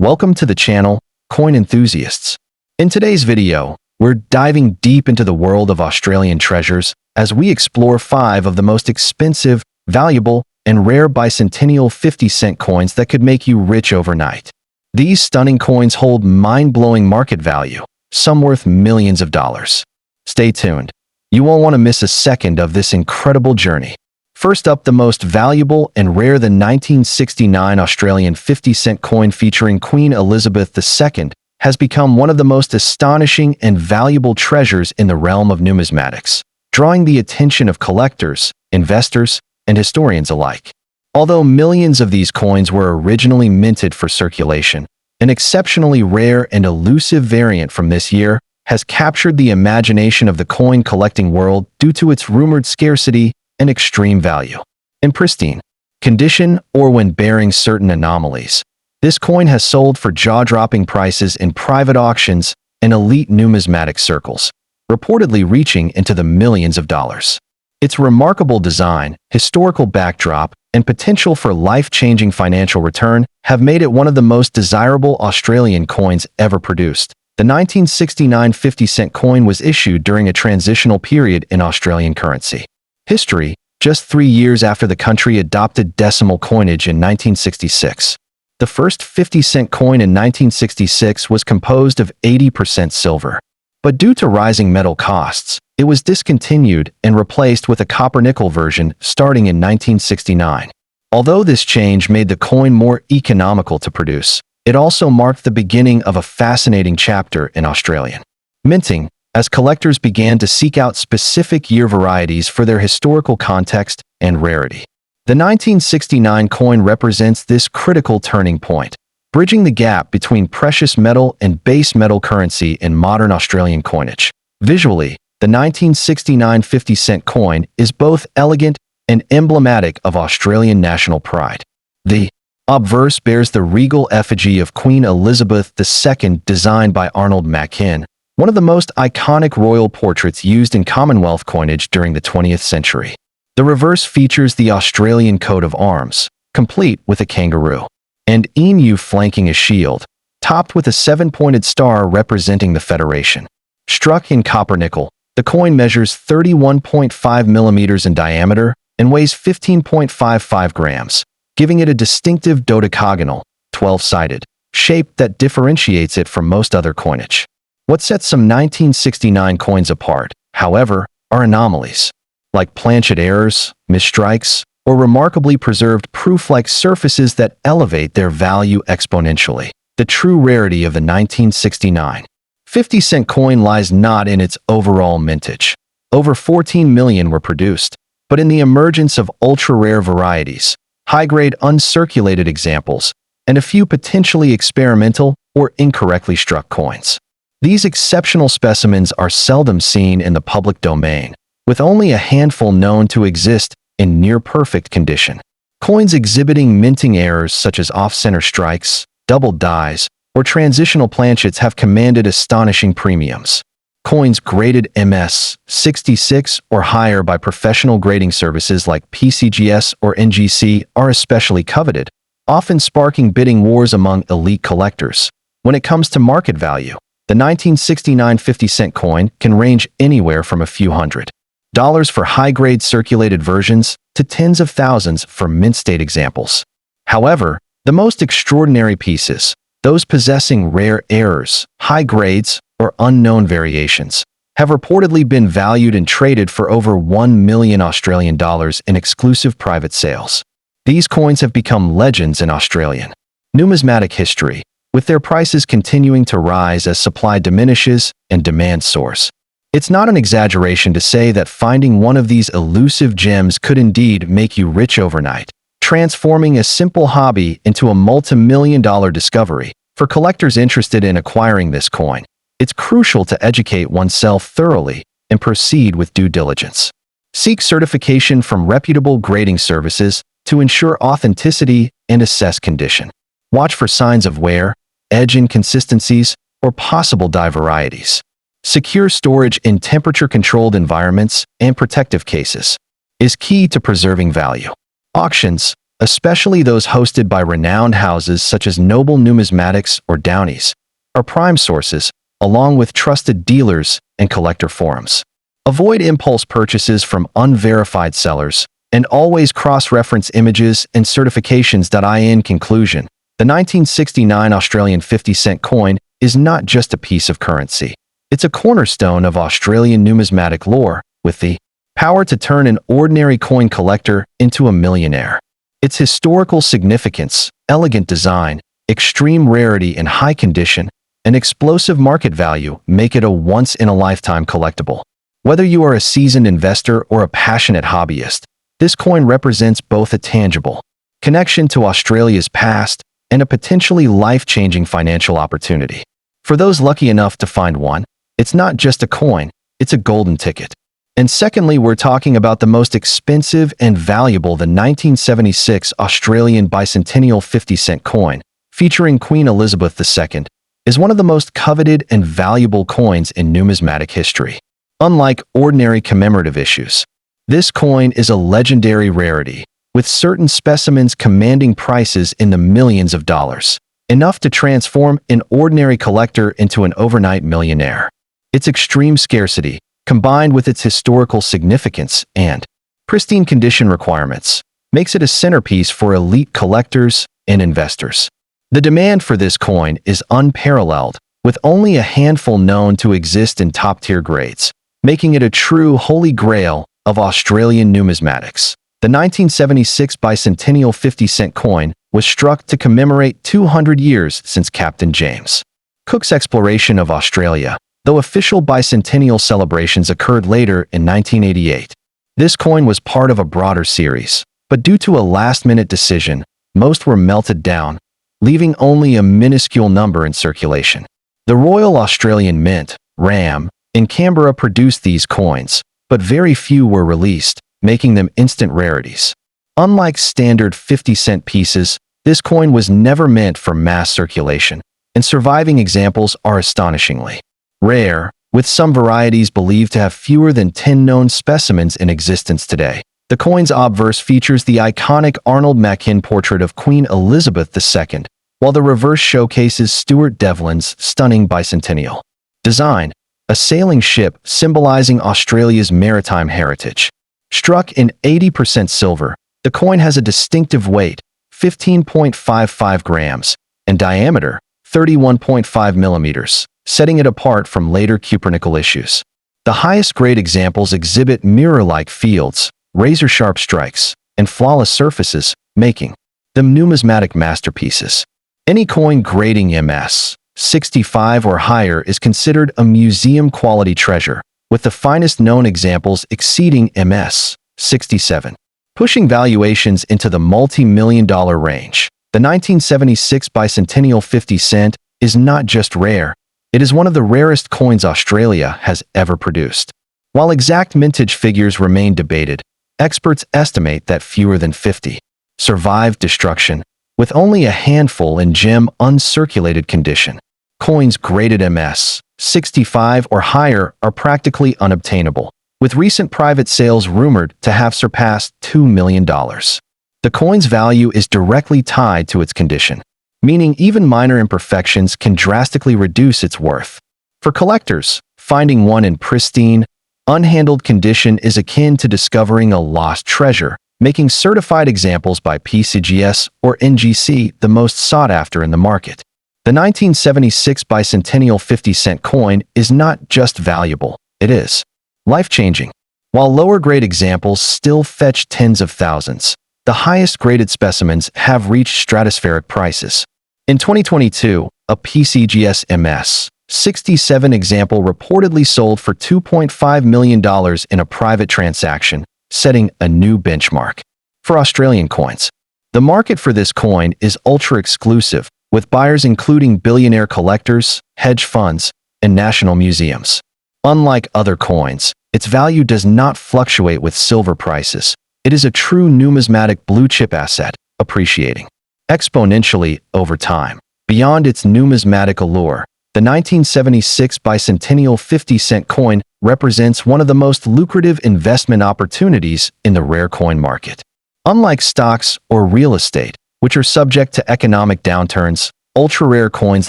Welcome to the channel, Coin Enthusiasts. In today's video, we're diving deep into the world of Australian treasures as we explore 5 of the most expensive, valuable, and rare bicentennial 50-cent coins that could make you rich overnight. These stunning coins hold mind-blowing market value, some worth millions of dollars. Stay tuned. You won't want to miss a second of this incredible journey. First up, the most valuable and rare, the 1969 Australian 50-cent coin featuring Queen Elizabeth II has become one of the most astonishing and valuable treasures in the realm of numismatics, drawing the attention of collectors, investors, and historians alike. Although millions of these coins were originally minted for circulation, an exceptionally rare and elusive variant from this year has captured the imagination of the coin collecting world due to its rumored scarcity and extreme value. In pristine condition or when bearing certain anomalies, this coin has sold for jaw-dropping prices in private auctions and elite numismatic circles, reportedly reaching into the millions of dollars. Its remarkable design, historical backdrop, and potential for life-changing financial return have made it one of the most desirable Australian coins ever produced. The 1969 50-cent coin was issued during a transitional period in Australian currency history, just 3 years after the country adopted decimal coinage in 1966. The first 50-cent coin in 1966 was composed of 80% silver. But due to rising metal costs, it was discontinued and replaced with a copper-nickel version starting in 1969. Although this change made the coin more economical to produce, it also marked the beginning of a fascinating chapter in Australian minting, as collectors began to seek out specific year varieties for their historical context and rarity. The 1969 coin represents this critical turning point, bridging the gap between precious metal and base metal currency in modern Australian coinage. Visually, the 1969 50-cent coin is both elegant and emblematic of Australian national pride. The obverse bears the regal effigy of Queen Elizabeth II, designed by Arnold Machin, one of the most iconic royal portraits used in Commonwealth coinage during the 20th century. The reverse features the Australian coat of arms, complete with a kangaroo and emu flanking a shield, topped with a 7-pointed star representing the Federation. Struck in copper-nickel, the coin measures 31.5 millimeters in diameter and weighs 15.55 grams, giving it a distinctive dodecagonal, 12-sided shape that differentiates it from most other coinage. What sets some 1969 coins apart, however, are anomalies, like planchet errors, misstrikes, or remarkably preserved proof-like surfaces that elevate their value exponentially. The true rarity of the 1969 50-cent coin lies not in its overall mintage. Over 14 million were produced, but in the emergence of ultra-rare varieties, high-grade uncirculated examples, and a few potentially experimental or incorrectly struck coins. These exceptional specimens are seldom seen in the public domain, with only a handful known to exist in near-perfect condition. Coins exhibiting minting errors such as off-center strikes, doubled dies, or transitional planchets have commanded astonishing premiums. Coins graded MS 66 or higher by professional grading services like PCGS or NGC are especially coveted, often sparking bidding wars among elite collectors. When it comes to market value, the 1969 50-cent coin can range anywhere from a few $100s for high-grade circulated versions to tens of thousands for mint-state examples. However, the most extraordinary pieces, those possessing rare errors, high grades, or unknown variations, have reportedly been valued and traded for over 1 million Australian dollars in exclusive private sales. These coins have become legends in Australian numismatic history, with their prices continuing to rise as supply diminishes and demand soars. It's not an exaggeration to say that finding one of these elusive gems could indeed make you rich overnight, transforming a simple hobby into a multi-million-dollar discovery. For collectors interested in acquiring this coin, it's crucial to educate oneself thoroughly and proceed with due diligence. Seek certification from reputable grading services to ensure authenticity and assess condition. Watch for signs of wear, edge inconsistencies, or possible die varieties. Secure storage in temperature-controlled environments and protective cases is key to preserving value. Auctions, especially those hosted by renowned houses such as Noble Numismatics or Downey's, are prime sources, along with trusted dealers and collector forums. Avoid impulse purchases from unverified sellers, and always cross-reference images and certifications. In conclusion, the 1969 Australian 50-cent coin is not just a piece of currency. It's a cornerstone of Australian numismatic lore, with the power to turn an ordinary coin collector into a millionaire. Its historical significance, elegant design, extreme rarity and high condition, and explosive market value make it a once-in-a-lifetime collectible. Whether you are a seasoned investor or a passionate hobbyist, this coin represents both a tangible connection to Australia's past and a potentially life-changing financial opportunity. For those lucky enough to find one, it's not just a coin, it's a golden ticket. And secondly, we're talking about the most expensive and valuable, the 1976 Australian Bicentennial 50-cent coin, featuring Queen Elizabeth II, is one of the most coveted and valuable coins in numismatic history. Unlike ordinary commemorative issues, this coin is a legendary rarity, with certain specimens commanding prices in the millions of dollars, enough to transform an ordinary collector into an overnight millionaire. Its extreme scarcity, combined with its historical significance and pristine condition requirements, makes it a centerpiece for elite collectors and investors. The demand for this coin is unparalleled, with only a handful known to exist in top-tier grades, making it a true holy grail of Australian numismatics. The 1976 Bicentennial 50-cent coin was struck to commemorate 200 years since Captain James Cook's exploration of Australia, though official bicentennial celebrations occurred later in 1988. This coin was part of a broader series, but due to a last-minute decision, most were melted down, leaving only a minuscule number in circulation. The Royal Australian Mint, RAM, in Canberra produced these coins, but very few were released, making them instant rarities. Unlike standard 50-cent pieces, this coin was never meant for mass circulation, and surviving examples are astonishingly rare, with some varieties believed to have fewer than 10 known specimens in existence today. The coin's obverse features the iconic Arnold Machin portrait of Queen Elizabeth II, while the reverse showcases Stuart Devlin's stunning bicentennial design, a sailing ship symbolizing Australia's maritime heritage. Struck in 80% silver, the coin has a distinctive weight, 15.55 grams, and diameter, 31.5 millimeters, setting it apart from later cupronickel issues. The highest grade examples exhibit mirror-like fields, razor-sharp strikes, and flawless surfaces, making them numismatic masterpieces. Any coin grading MS 65 or higher is considered a museum-quality treasure, with the finest known examples exceeding MS 67, pushing valuations into the multi-million-dollar range. The 1976 Bicentennial 50 cent is not just rare, it is one of the rarest coins Australia has ever produced. While exact mintage figures remain debated, experts estimate that fewer than 50 survived destruction, with only a handful in gem-uncirculated condition. Coins graded MS 65 or higher are practically unobtainable, with recent private sales rumored to have surpassed $2 million. The coin's value is directly tied to its condition, meaning even minor imperfections can drastically reduce its worth. For collectors, finding one in pristine, unhandled condition is akin to discovering a lost treasure, making certified examples by PCGS or NGC the most sought after in the market. The 1976 Bicentennial 50-cent coin is not just valuable, it is life-changing. While lower-grade examples still fetch tens of thousands, the highest-graded specimens have reached stratospheric prices. In 2022, a PCGS MS 67 example reportedly sold for $2.5 million in a private transaction, setting a new benchmark. For Australian coins, the market for this coin is ultra-exclusive, with buyers including billionaire collectors, hedge funds, and national museums. Unlike other coins, its value does not fluctuate with silver prices. It is a true numismatic blue-chip asset, appreciating exponentially over time. Beyond its numismatic allure, the 1976 Bicentennial 50-cent coin represents one of the most lucrative investment opportunities in the rare coin market. Unlike stocks or real estate, which are subject to economic downturns, ultra-rare coins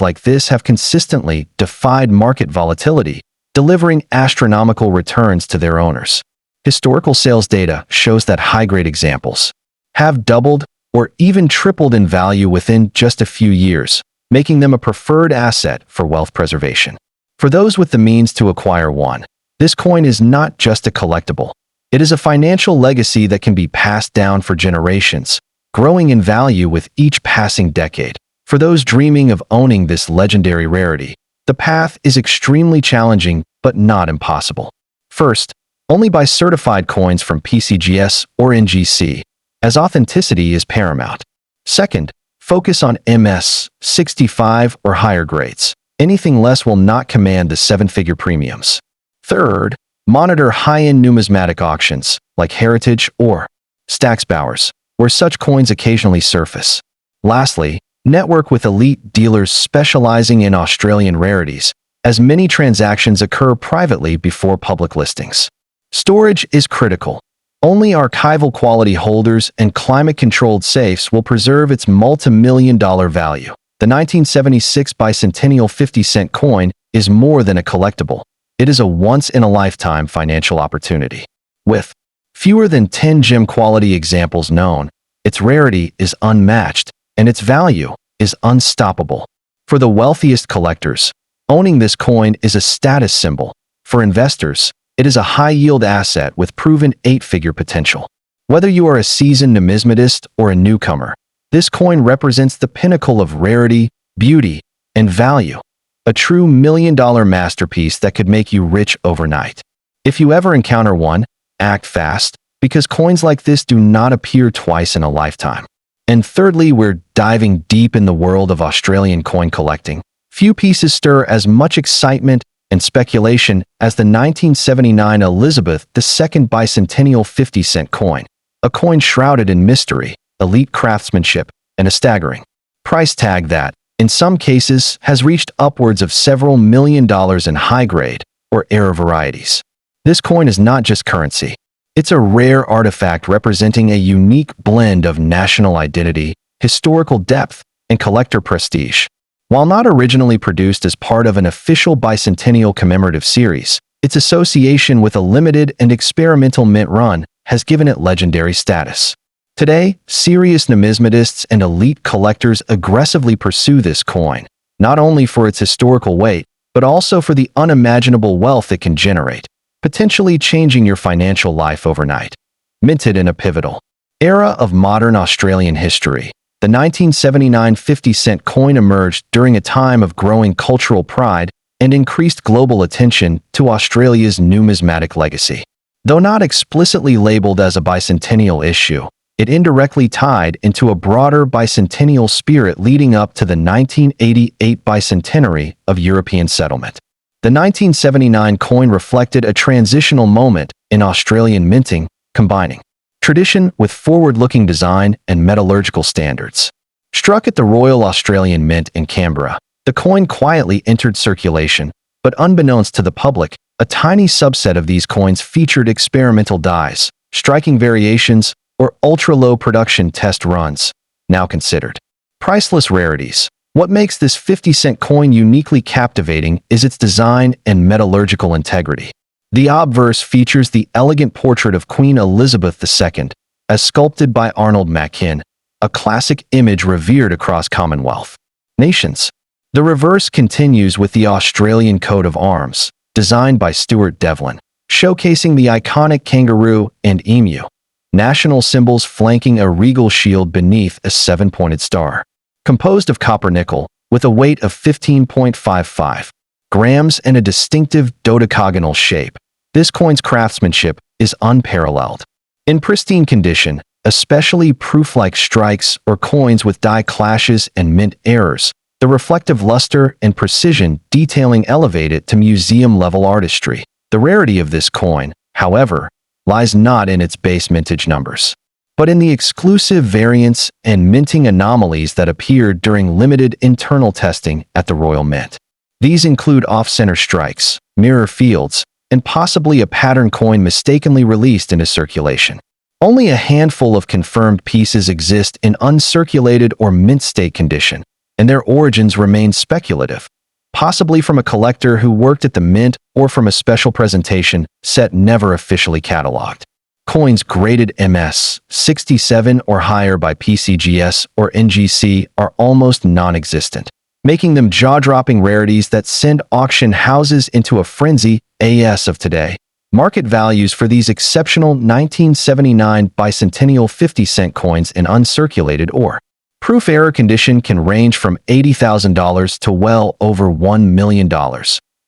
like this have consistently defied market volatility, delivering astronomical returns to their owners. Historical sales data shows that high-grade examples have doubled or even tripled in value within just a few years, making them a preferred asset for wealth preservation. For those with the means to acquire one, this coin is not just a collectible. It is a financial legacy that can be passed down for generations, growing in value with each passing decade. For those dreaming of owning this legendary rarity, the path is extremely challenging but not impossible. First, only buy certified coins from PCGS or NGC, as authenticity is paramount. Second, focus on MS, 65 or higher grades. Anything less will not command the seven-figure premiums. Third, monitor high-end numismatic auctions like Heritage or Stacksbowers, where such coins occasionally surface. Lastly, network with elite dealers specializing in Australian rarities, as many transactions occur privately before public listings. Storage is critical. Only archival quality holders and climate-controlled safes will preserve its multi-million-dollar value. The 1976 Bicentennial 50-cent coin is more than a collectible. It is a once-in-a-lifetime financial opportunity. With fewer than 10 gem-quality examples known, its rarity is unmatched, and its value is unstoppable. For the wealthiest collectors, owning this coin is a status symbol. For investors, it is a high-yield asset with proven eight-figure potential. Whether you are a seasoned numismatist or a newcomer, this coin represents the pinnacle of rarity, beauty, and value, a true million-dollar masterpiece that could make you rich overnight. If you ever encounter one, act fast, because coins like this do not appear twice in a lifetime. And thirdly, we're diving deep in the world of Australian coin collecting. Few pieces stir as much excitement and speculation as the 1979 Elizabeth II Bicentennial 50-cent coin, a coin shrouded in mystery, elite craftsmanship, and a staggering price tag that, in some cases, has reached upwards of several $1 million in high-grade or rare varieties. This coin is not just currency. It's a rare artifact representing a unique blend of national identity, historical depth, and collector prestige. While not originally produced as part of an official bicentennial commemorative series, its association with a limited and experimental mint run has given it legendary status. Today, serious numismatists and elite collectors aggressively pursue this coin, not only for its historical weight, but also for the unimaginable wealth it can generate, potentially changing your financial life overnight. Minted in a pivotal era of modern Australian history, the 1979 50-cent coin emerged during a time of growing cultural pride and increased global attention to Australia's numismatic legacy. Though not explicitly labeled as a bicentennial issue, it indirectly tied into a broader bicentennial spirit leading up to the 1988 bicentenary of European settlement. The 1979 coin reflected a transitional moment in Australian minting, combining tradition with forward-looking design and metallurgical standards. Struck at the Royal Australian Mint in Canberra, the coin quietly entered circulation, but unbeknownst to the public, a tiny subset of these coins featured experimental dies, striking variations, or ultra-low production test runs, now considered priceless rarities. What makes this 50-cent coin uniquely captivating is its design and metallurgical integrity. The obverse features the elegant portrait of Queen Elizabeth II, as sculpted by Arnold Mackin, a classic image revered across Commonwealth nations. The reverse continues with the Australian coat of arms, designed by Stuart Devlin, showcasing the iconic kangaroo and emu, national symbols flanking a regal shield beneath a seven-pointed star. Composed of copper nickel, with a weight of 15.55 grams and a distinctive dodecagonal shape, this coin's craftsmanship is unparalleled. In pristine condition, especially proof-like strikes or coins with die clashes and mint errors, the reflective luster and precision detailing elevate it to museum-level artistry. The rarity of this coin, however, lies not in its base mintage numbers, but in the exclusive variants and minting anomalies that appeared during limited internal testing at the Royal Mint. These include off-center strikes, mirror fields, and possibly a pattern coin mistakenly released into circulation. Only a handful of confirmed pieces exist in uncirculated or mint state condition, and their origins remain speculative, possibly from a collector who worked at the mint or from a special presentation set never officially cataloged. Coins graded MS 67 or higher by PCGS or NGC are almost non-existent, making them jaw-dropping rarities that send auction houses into a frenzy. As of today, market values for these exceptional 1979 Bicentennial 50-cent coins in uncirculated or proof error condition can range from $80,000 to well over $1 million,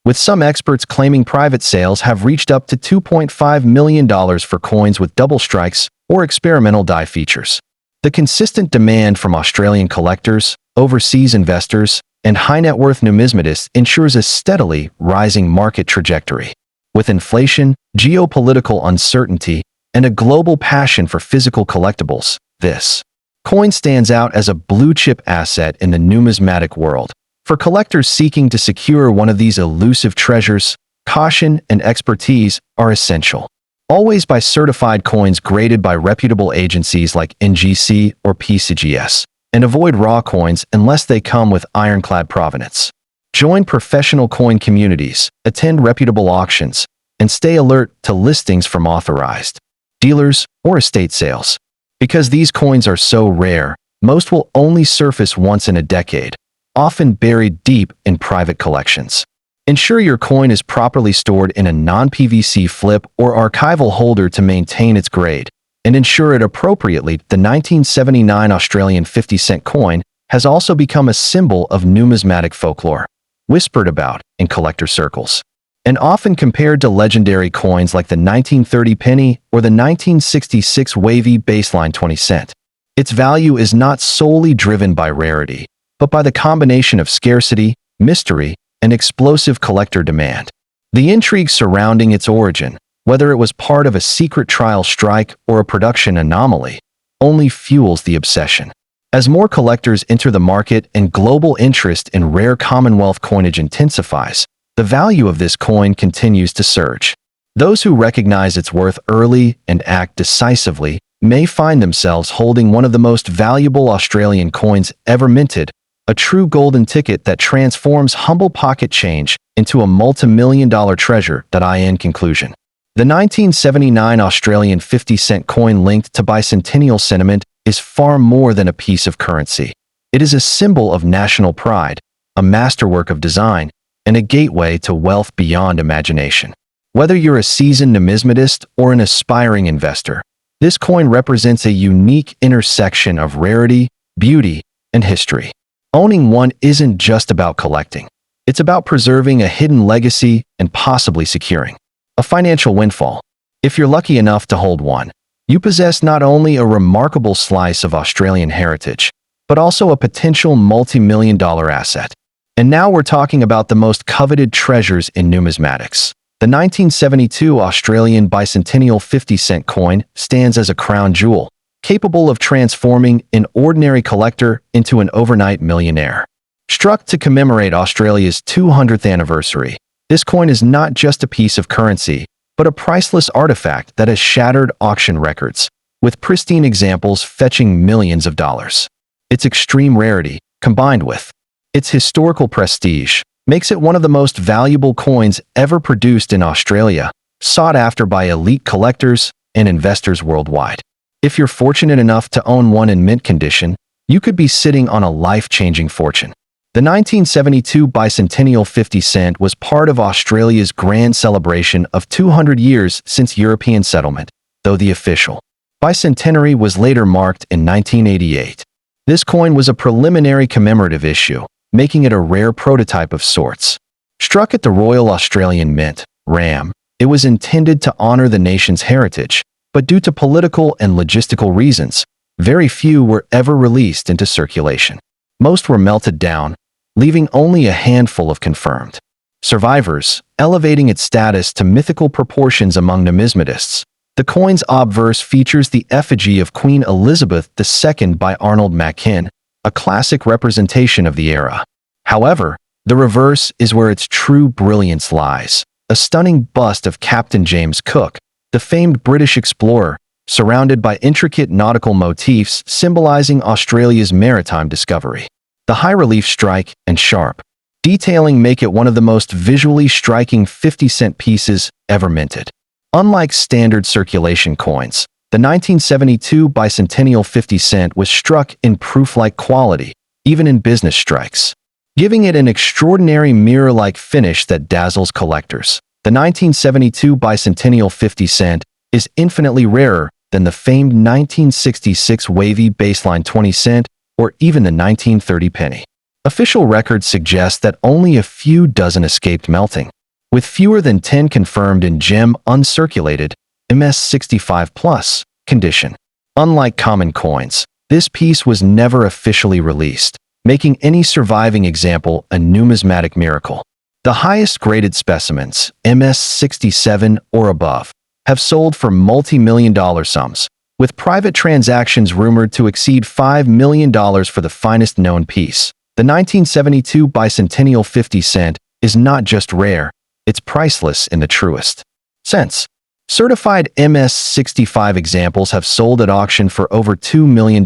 with some experts claiming private sales have reached up to $2.5 million for coins with double strikes or experimental die features. The consistent demand from Australian collectors, overseas investors, and high-net-worth numismatists ensures a steadily rising market trajectory. With inflation, geopolitical uncertainty, and a global passion for physical collectibles, this coin stands out as a blue-chip asset in the numismatic world. For collectors seeking to secure one of these elusive treasures, caution and expertise are essential. Always buy certified coins graded by reputable agencies like NGC or PCGS, and avoid raw coins unless they come with ironclad provenance. Join professional coin communities, attend reputable auctions, and stay alert to listings from authorized dealers or estate sales. Because these coins are so rare, most will only surface once in a decade, often buried deep in private collections. Ensure your coin is properly stored in a non-PVC flip or archival holder to maintain its grade, and ensure it appropriately. The 1979 Australian 50-cent coin has also become a symbol of numismatic folklore, whispered about in collector circles, and often compared to legendary coins like the 1930 penny or the 1966 wavy baseline 20-cent. Its value is not solely driven by rarity, but by the combination of scarcity, mystery, and explosive collector demand. The intrigue surrounding its origin, whether it was part of a secret trial strike or a production anomaly, only fuels the obsession. As more collectors enter the market and global interest in rare Commonwealth coinage intensifies, the value of this coin continues to surge. Those who recognize its worth early and act decisively may find themselves holding one of the most valuable Australian coins ever minted, a true golden ticket that transforms humble pocket change into a multi-million-dollar treasure. In conclusion, the 1979 Australian 50-cent coin linked to bicentennial sentiment is far more than a piece of currency. It is a symbol of national pride, a masterwork of design, and a gateway to wealth beyond imagination. Whether you're a seasoned numismatist or an aspiring investor, this coin represents a unique intersection of rarity, beauty, and history. Owning one isn't just about collecting. It's about preserving a hidden legacy and possibly securing a financial windfall. If you're lucky enough to hold one, you possess not only a remarkable slice of Australian heritage, but also a potential multi-million-dollar asset. And now we're talking about the most coveted treasures in numismatics. The 1972 Australian Bicentennial 50-cent coin stands as a crown jewel, capable of transforming an ordinary collector into an overnight millionaire. Struck to commemorate Australia's 200th anniversary, this coin is not just a piece of currency, but a priceless artifact that has shattered auction records, with pristine examples fetching millions of dollars. Its extreme rarity, combined with its historical prestige, makes it one of the most valuable coins ever produced in Australia, sought after by elite collectors and investors worldwide. If you're fortunate enough to own one in mint condition, you could be sitting on a life-changing fortune. The 1972 Bicentennial 50 cent was part of Australia's grand celebration of 200 years since European settlement, though the official bicentenary was later marked in 1988. This coin was a preliminary commemorative issue, making it a rare prototype of sorts. Struck at the Royal Australian Mint, RAM, it was intended to honor the nation's heritage, but due to political and logistical reasons, very few were ever released into circulation. Most were melted down, leaving only a handful of confirmed survivors, elevating its status to mythical proportions among numismatists. The coin's obverse features the effigy of Queen Elizabeth II by Arnold Machin, a classic representation of the era. However, the reverse is where its true brilliance lies. A stunning bust of Captain James Cook, the famed British explorer, surrounded by intricate nautical motifs symbolizing Australia's maritime discovery. The high-relief strike and sharp detailing make it one of the most visually striking 50-cent pieces ever minted. Unlike standard circulation coins, the 1972 Bicentennial 50 cent was struck in proof-like quality, even in business strikes, giving it an extraordinary mirror-like finish that dazzles collectors. The 1972 Bicentennial 50 cent is infinitely rarer than the famed 1966 wavy baseline 20 cent or even the 1930 penny. Official records suggest that only a few dozen escaped melting, with fewer than 10 confirmed in gem uncirculated MS65+ condition. Unlike common coins, this piece was never officially released, making any surviving example a numismatic miracle. The highest graded specimens, MS67 or above, have sold for multi-million-dollar sums, with private transactions rumored to exceed $5 million for the finest known piece. The 1972 Bicentennial 50 cent is not just rare, it's priceless in the truest sense. Certified MS65 examples have sold at auction for over $2 million,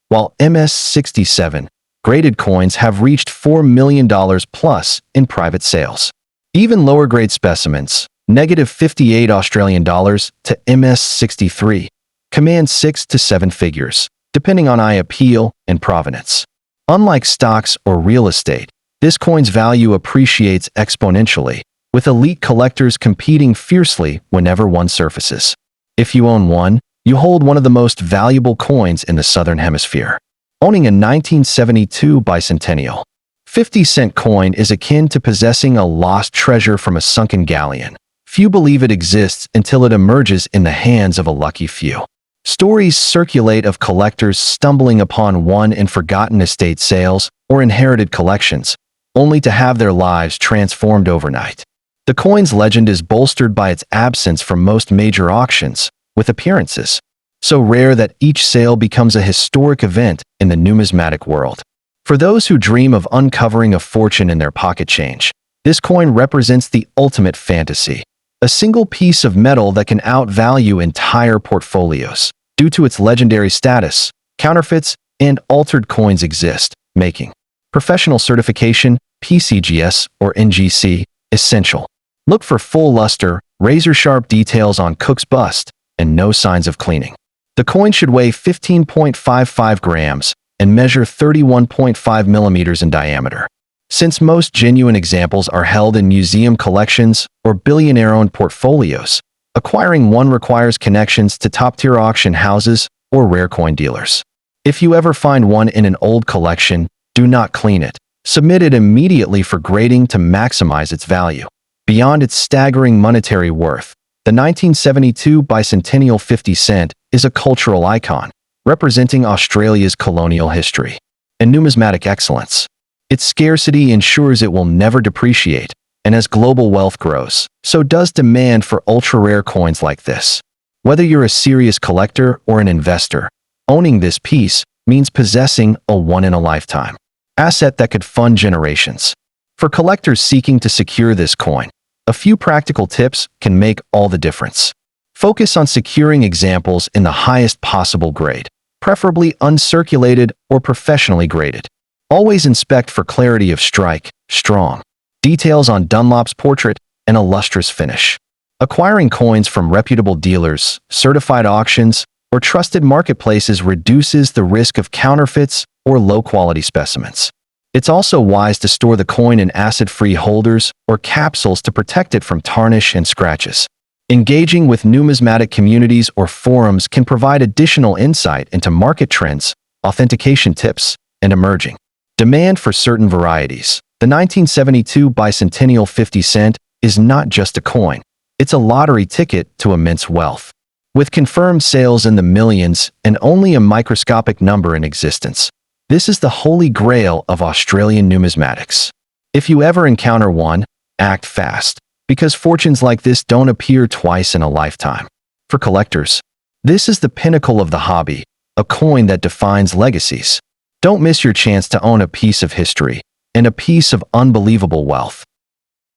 while MS67 graded coins have reached $4 million plus in private sales. Even lower grade specimens, -58 Australian dollars to MS63, command 6 to 7 figures, depending on eye appeal and provenance. Unlike stocks or real estate, this coin's value appreciates exponentially, with elite collectors competing fiercely whenever one surfaces. If you own one, you hold one of the most valuable coins in the Southern Hemisphere. Owning a 1972 Bicentennial 50-cent coin is akin to possessing a lost treasure from a sunken galleon. Few believe it exists until it emerges in the hands of a lucky few. Stories circulate of collectors stumbling upon one in forgotten estate sales or inherited collections, only to have their lives transformed overnight. The coin's legend is bolstered by its absence from most major auctions, with appearances so rare that each sale becomes a historic event in the numismatic world. For those who dream of uncovering a fortune in their pocket change, this coin represents the ultimate fantasy. A single piece of metal that can outvalue entire portfolios. Due to its legendary status, counterfeits and altered coins exist, making professional certification, PCGS or NGC, essential. Look for full luster, razor-sharp details on Cook's bust, and no signs of cleaning. The coin should weigh 15.55 grams and measure 31.5 millimeters in diameter. Since most genuine examples are held in museum collections or billionaire-owned portfolios, acquiring one requires connections to top-tier auction houses or rare coin dealers. If you ever find one in an old collection, do not clean it. Submit it immediately for grading to maximize its value. Beyond its staggering monetary worth, the 1972 Bicentennial 50 cent is a cultural icon, representing Australia's colonial history and numismatic excellence. Its scarcity ensures it will never depreciate, and as global wealth grows, so does demand for ultra-rare coins like this. Whether you're a serious collector or an investor, owning this piece means possessing a one-in-a-lifetime asset that could fund generations. For collectors seeking to secure this coin, a few practical tips can make all the difference. Focus on securing examples in the highest possible grade, preferably uncirculated or professionally graded. Always inspect for clarity of strike, strong details on Dunlop's portrait, and a lustrous finish. Acquiring coins from reputable dealers, certified auctions, or trusted marketplaces reduces the risk of counterfeits or low-quality specimens. It's also wise to store the coin in acid-free holders or capsules to protect it from tarnish and scratches. Engaging with numismatic communities or forums can provide additional insight into market trends, authentication tips, and emerging demand for certain varieties. The 1972 Bicentennial 50 cent is not just a coin. It's a lottery ticket to immense wealth. With confirmed sales in the millions and only a microscopic number in existence, this is the holy grail of Australian numismatics. If you ever encounter one, act fast, because fortunes like this don't appear twice in a lifetime. For collectors, this is the pinnacle of the hobby, a coin that defines legacies. Don't miss your chance to own a piece of history and a piece of unbelievable wealth.